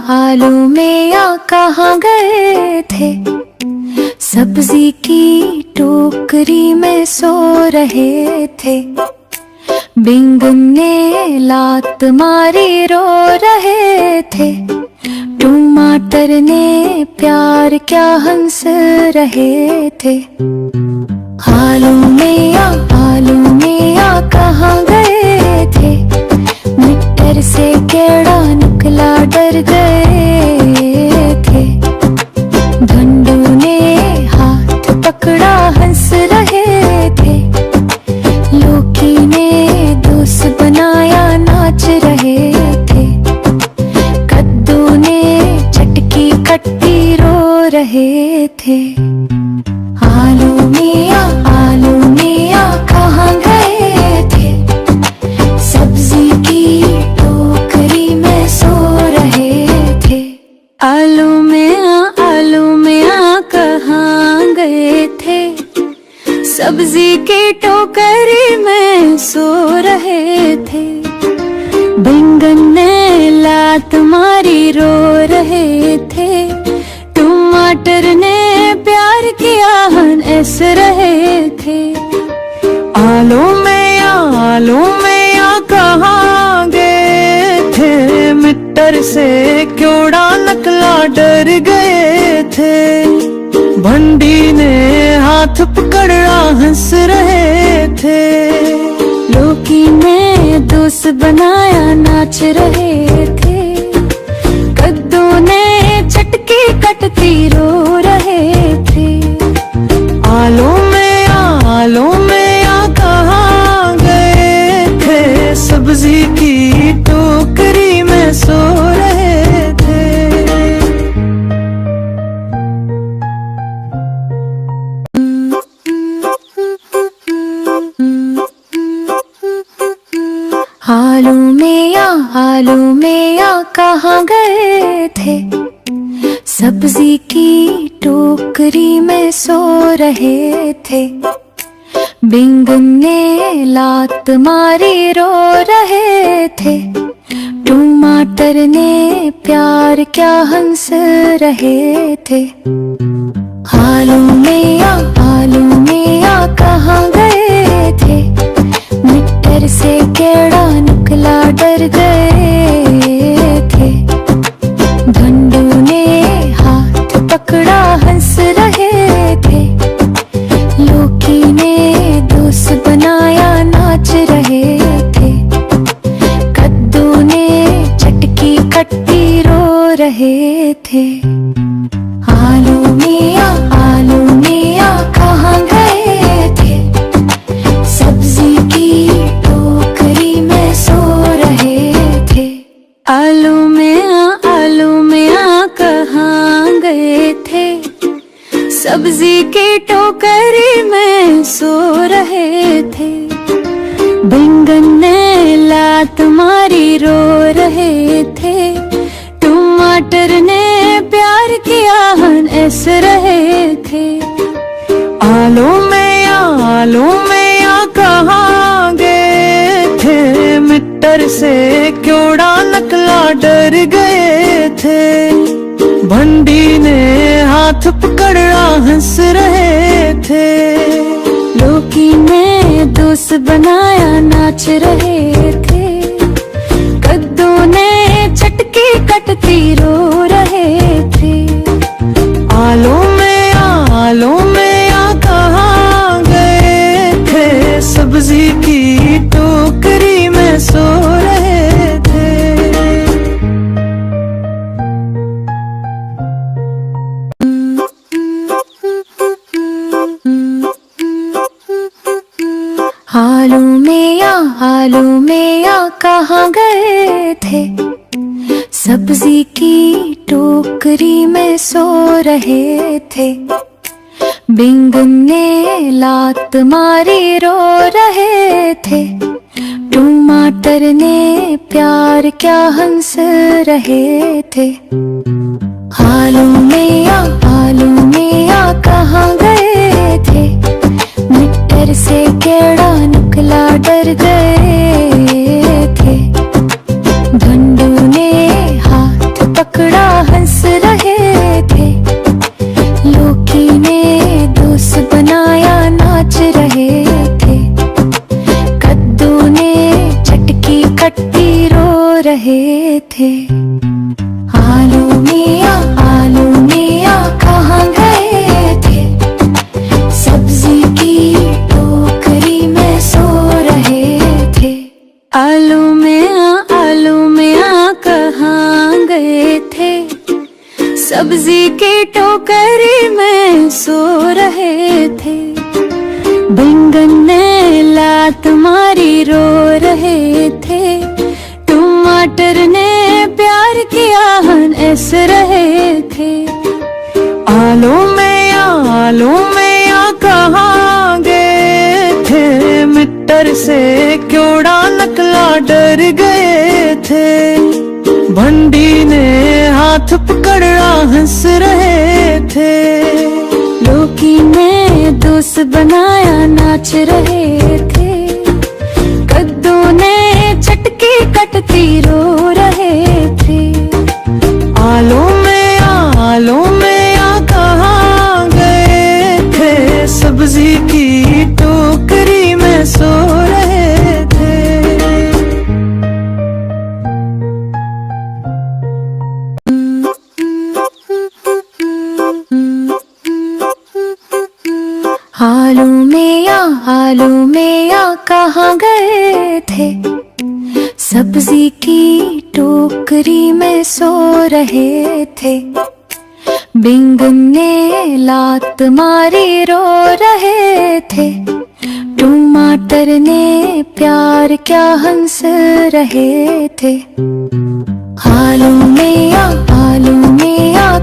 आलू में या कहाँ गए थे। सब्जी की टोकरी में सो रहे थे। बैंगन ने लात मारी रो रहे थे। टमाटर ने प्यार क्या हंस रहे थे। आलू में या कहाँ गए थे। मिटर से केड़ा निकला डर गए थे। धंडू ने हाथ पकड़ा हंस रहे थे। लौकी ने दोस्त बनाया नाच रहे थे। कद्दू ने चटकी कट्टी रो रहे थे। आलू में या कहाँ गए थे। सब्जी की टोकरी में सो रहे थे। आलू में या कहाँ गए थे। सब्जी की टोकरी में सो रहे थे। बैंगन ने लात मारी रो रहे थे। टमाटर ने प्यार किया हंस रहे थे। आलू में या कहाँ गए थे। मिटर से क्योड़ा नकला डर गए थे। भंडी ने हाथ पकड़ा हंस रहे थे। लौकी ने दोस्त बनाया नाच रहे थे। कद्दू ने चटकी कटती रो रहे थे। आलू में या कहाँ गए थे। सब्जी की टोकरी में सो रहे थे। आलू में या कहाँ गए थे। सब्जी की टोकरी में सो रहे थे। बैंगन ने लात मारी रो रहे थे। टमाटर ने प्यार क्या हंस रहे थे। आलू में या कहाँ गए थे। मिटर से केड़ा निकला डर गए थे। धंडू ने हाथ पकड़ा हंस रहे थे। लौकी ने दोस्त बनाया नाच रहे थे। कद्दू ने चटकी कट्टी रो रहे थे। आलू में या कहाँ गए थे। सब्जी की टोकरी में सो रहे थे। आलू में या कहाँ गए थे। सब्जी की टोकरी में सो रहे थे। बैंगन ने लात मारी रो रहे थे। टमाटर ने प्यार किया हंस रहे थे। आलू में या कहाँ गए थे। मिटर से क्योड़ा नकला डर गए थे। भंडी ने हाथ पकड़ा हंस रहे थे। लौकी ने दोस्त बनाया नाच रहे थे। कद्दू ने चटकी कटती रो रहे थे। आलू में या कहाँ गए थे। सब्जी की टोकरी में सो रहे थे। आलू में या कहाँ गए थे। सब्जी की टोकरी में सो रहे थे। बैंगन ने लात मारी रो रहे थे। टमाटर ने प्यार क्या हंस रहे थे। आलू में या कहाँ गए थे। मिटर से केड़ा निकला डर गए थे। धंडू ने हाथ पकड़ा थे। आलू मियाँ कहाँ गए थे, सब्जी की टोकरी में सो रहे थे। आलू मियाँ कहाँ गए थे, सब्जी की टोकरी में सो रहे थे। बैंगन ने लात मारी रो रहे थे, टमाटर ने प्यार किया हंस रहे थे। आलू मियाँ कहाँ गए थे, मिट्टर से क्योड़ा नकला डर गए थे। भंडी ने हाथ पकड़ा हंस रहे थे, लौकी ने दोस्त बनाया नाच रहे थे। कद्दू ने चटकी कटती रो रहे थे। आलू मियाँ कहाँ गए थे, सब्जी की टोकरी में सो रहे थे। आलू मियाँ कहाँ गए थे, सब्जी की टोकरी में सो रहे थे। बैंगन ने लात मारी रो रहे थे, टमाटर ने प्यार क्या हंस रहे थे। आलू मियाँ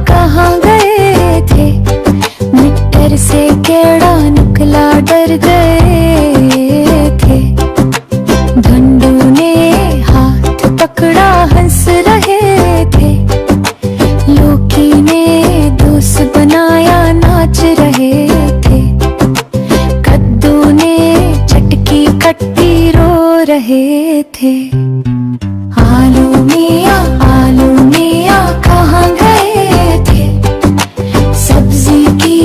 कहाँ गए थे, मिट्टर से केड़ा निकला डर गए थे। झंडू ने हाथ पकड़ा हंस रहे थे, लौकी ने दोस्त बनाया नाच रहे थे। कद्दू ने चटकी कट्टी रो रहे थे। आलू मियाँ कहाँ गए थे, सब्जी की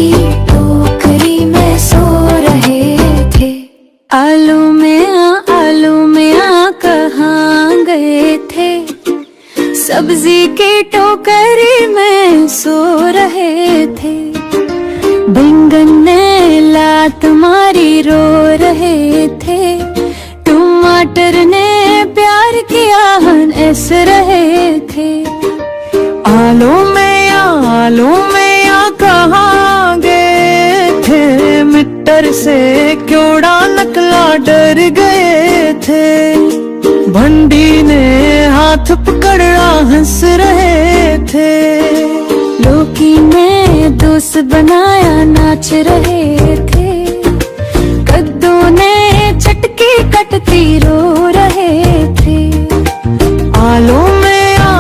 टोकरी में सो रहे थे। आलू मियाँ कहाँ गए थे, सब्जी की टोकरी में सो रहे थे। बैंगन ने लात मारी रो रहे थे, टमाटर ने प्यार किया हंस रहे थे। आलू मियाँ कहाँ गए थे, मिट्टर से क्योड़ा नकला डर गए थे। भंडी ने हाथ पकड़ा हंस रहे थे, लौकी ने दोस्त बनाया नाच रहे थे। कद्दू ने चटकी कटती रो रहे थे। आलू मियाँ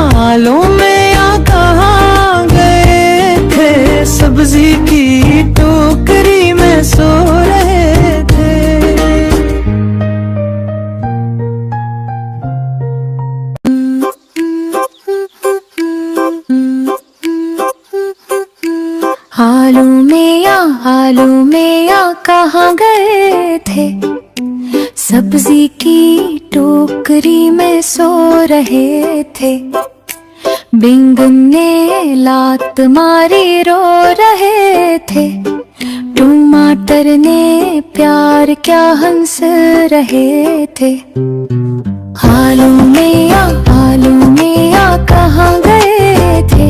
कहाँ गए थे, सब्जी की टोकरी में सो रहे थे। आलू मियाँ कहाँ गए थे, सब्जी की टोकरी में सो रहे थे। बैंगन ने लात मारी रो रहे थे, टमाटर ने प्यार क्या हंस रहे थे। आलू मियाँ कहाँ गए थे,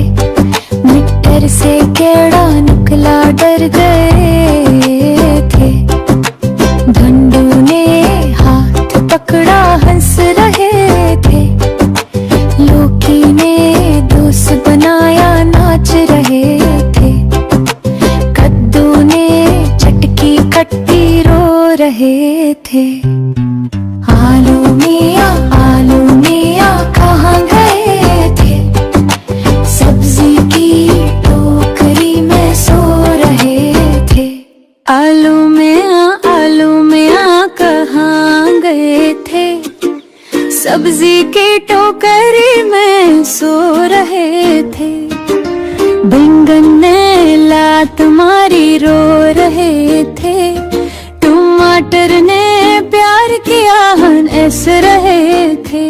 मिट्टर से केड़ा निकला डर गए थे। झंडू ने हाथ पकड़ा हंस रहे थे, लौकी ने दोस्त बनाया नाच रहे थे। कद्दू ने चटकी कट्टी रो रहे थे। आलू मियाँ कहाँ गए थे, सब्जी की टोकरी में सो रहे थे। आलू मियाँ कहाँ गए थे, सब्जी की टोकरी में सो रहे थे। बैंगन ने लात मारी रो रहे थे, टमाटर ने प्यार किया हंस रहे थे।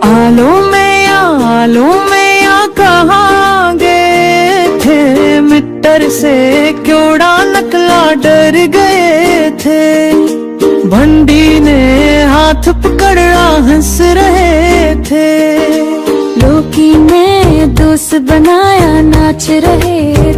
आलू मियाँ मालूम में या कहाँ गए थे, मिट्टर से क्योड़ा नकला डर गए थे। भंडी ने हाथ पकड़ा हंस रहे थे, लोकी ने दोस्त बनाया नाच रहे